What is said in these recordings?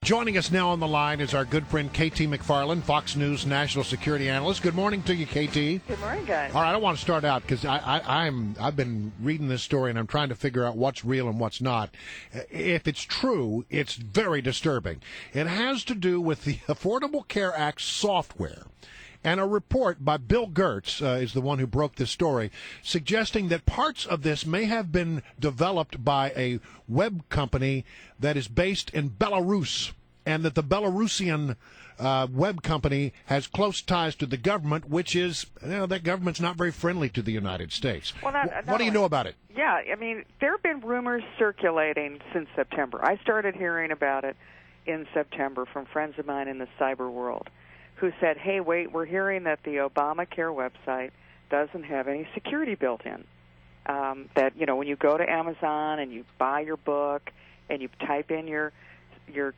Joining us now on the line is our good friend KT McFarland, Fox News national security analyst. Good morning to you, KT. Good morning, guys. All right, I want to start out because I've been reading this story and I'm trying to figure out what's real and what's not. If it's true, it's very disturbing. It has to do with the Affordable Care Act software. And a report by Bill Gertz is the one who broke this story, suggesting that parts of this may have been developed by a web company that is based in Belarus, and that the Belarusian web company has close ties to the government, which is, that government's not very friendly to the United States. Well, what do you know about it? Yeah, I mean, there have been rumors circulating since September. I started hearing about it in September from friends of mine in the cyber world, who said, hey, wait, we're hearing that the Obamacare website doesn't have any security built in. That, when you go to Amazon and you buy your book and you type in your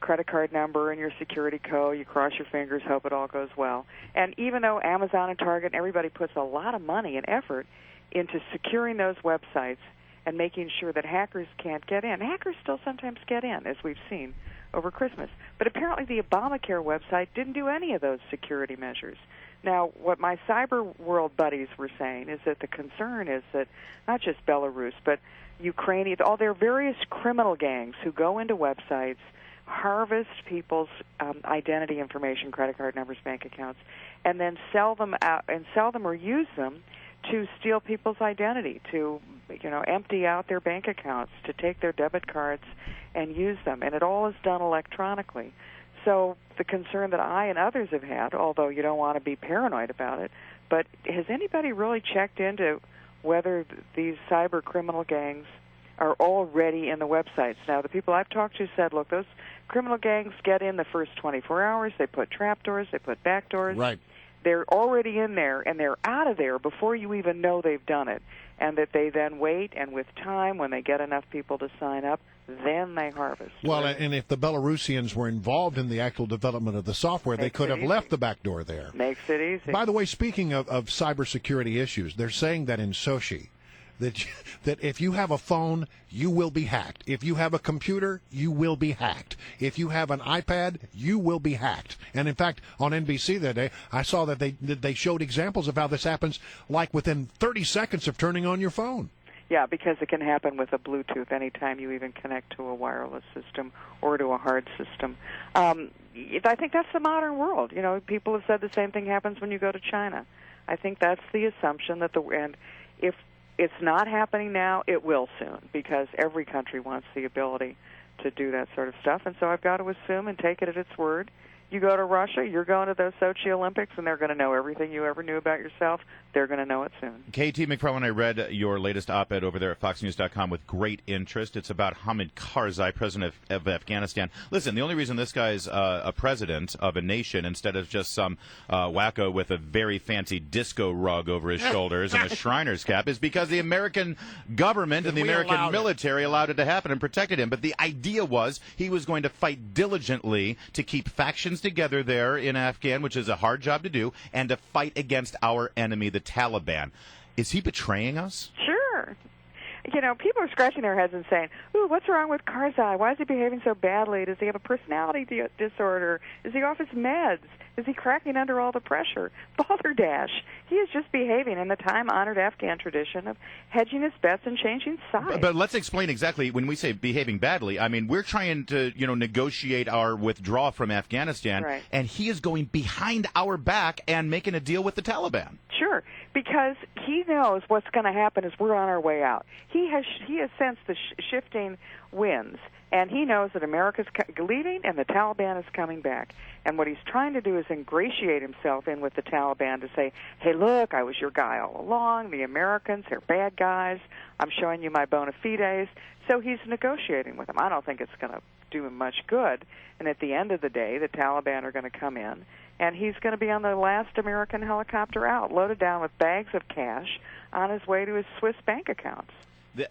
credit card number and your security code, you cross your fingers, hope it all goes well. And even though Amazon and Target and everybody puts a lot of money and effort into securing those websites and making sure that hackers can't get in, hackers still sometimes get in, as we've seen over Christmas. But apparently the Obamacare website didn't do any of those security measures. Now, what my cyber world buddies were saying is that the concern is that not just Belarus, but Ukrainian, all their various criminal gangs who go into websites, harvest people's identity information, credit card numbers, bank accounts, and then sell them or use them to steal people's identity, to empty out their bank accounts, to take their debit cards and use them. And it all is done electronically. So the concern that I and others have had, although you don't want to be paranoid about it, but has anybody really checked into whether these cyber criminal gangs are already in the websites? Now, the people I've talked to said, look, those criminal gangs get in the first 24 hours. They put trapdoors. They put backdoors. Right. They're already in there, and they're out of there before you even know they've done it, and that they then wait, and with time, when they get enough people to sign up, then they harvest. Well, and if the Belarusians were involved in the actual development of the software, they could have left the back door there. Makes it easy. By the way, speaking of cybersecurity issues, they're saying that in Sochi, that if you have a phone, you will be hacked. If you have a computer, you will be hacked. If you have an iPad, you will be hacked. And in fact, on NBC that day, I saw that they showed examples of how this happens, like within 30 seconds of turning on your phone. Yeah, because it can happen with a Bluetooth anytime you even connect to a wireless system or to a hard system. I think that's the modern world. People have said the same thing happens when you go to China. I think that's the assumption that and if it's not happening now, it will soon, because every country wants the ability to do that sort of stuff. And so I've got to assume and take it at its word. You go to Russia, you're going to those Sochi Olympics, and they're going to know everything you ever knew about yourself. They're going to know it soon. KT McFarland, I read your latest op-ed over there at FoxNews.com with great interest. It's about Hamid Karzai, president of Afghanistan. Listen, the only reason this guy's a president of a nation instead of just some wacko with a very fancy disco rug over his shoulders and a Shriner's cap is because the American government and the American military allowed it to happen and protected him. But the idea was he was going to fight diligently to keep factions together there in Afghan, which is a hard job to do, and to fight against our enemy, the Taliban. Is he betraying us? Sure. People are scratching their heads and saying, ooh, what's wrong with Karzai? Why is he behaving so badly? Does he have a personality disorder? Is he off his meds? Is he cracking under all the pressure? Balderdash. He is just behaving in the time-honored Afghan tradition of hedging his bets and changing sides. But let's explain exactly, when we say behaving badly, I mean, we're trying to, negotiate our withdrawal from Afghanistan, right, and he is going behind our back and making a deal with the Taliban. Sure, because he knows what's going to happen is we're on our way out. He has sensed the shifting winds, and he knows that America's leaving and the Taliban is coming back. And what he's trying to do is ingratiate himself in with the Taliban to say, hey, look, I was your guy all along. The Americans, they're bad guys. I'm showing you my bona fides. So he's negotiating with them. I don't think it's going to do him much good. And at the end of the day, the Taliban are going to come in, and he's going to be on the last American helicopter out, loaded down with bags of cash on his way to his Swiss bank accounts.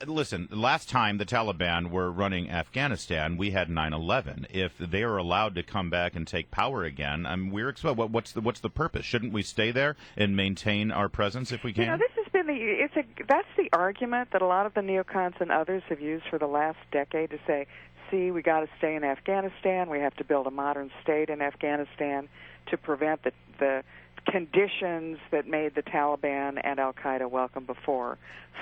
Listen, last time the Taliban were running Afghanistan, we had 9/11. If they are allowed to come back and take power again, we're exposed. What's the purpose? Shouldn't we stay there and maintain our presence if we can? This has been that's the argument that a lot of the neocons and others have used for the last decade to say, see we got to stay in Afghanistan. We have to build a modern state in Afghanistan to prevent the conditions that made the Taliban and Al-Qaeda welcome before.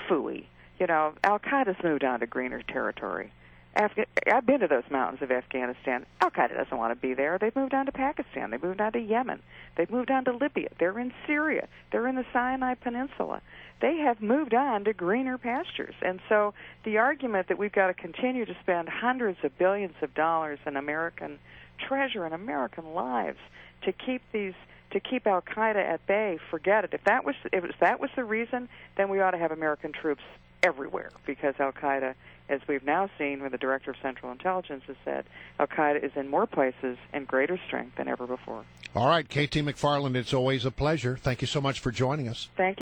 Phooey. You know, Al-Qaeda's moved on to greener territory. I've been to those mountains of Afghanistan. Al-Qaeda doesn't want to be there. They've moved on to Pakistan. They've moved on to Yemen. They've moved on to Libya. They're in Syria. They're in the Sinai Peninsula. They have moved on to greener pastures. And so the argument that we've got to continue to spend hundreds of billions of dollars in American treasure and American lives to keep Al-Qaeda at bay, forget it. If that was the reason, then we ought to have American troops everywhere, because Al-Qaeda, as we've now seen when the Director of Central Intelligence has said, Al-Qaeda is in more places and greater strength than ever before. All right, KT McFarland, it's always a pleasure. Thank you so much for joining us. Thank you.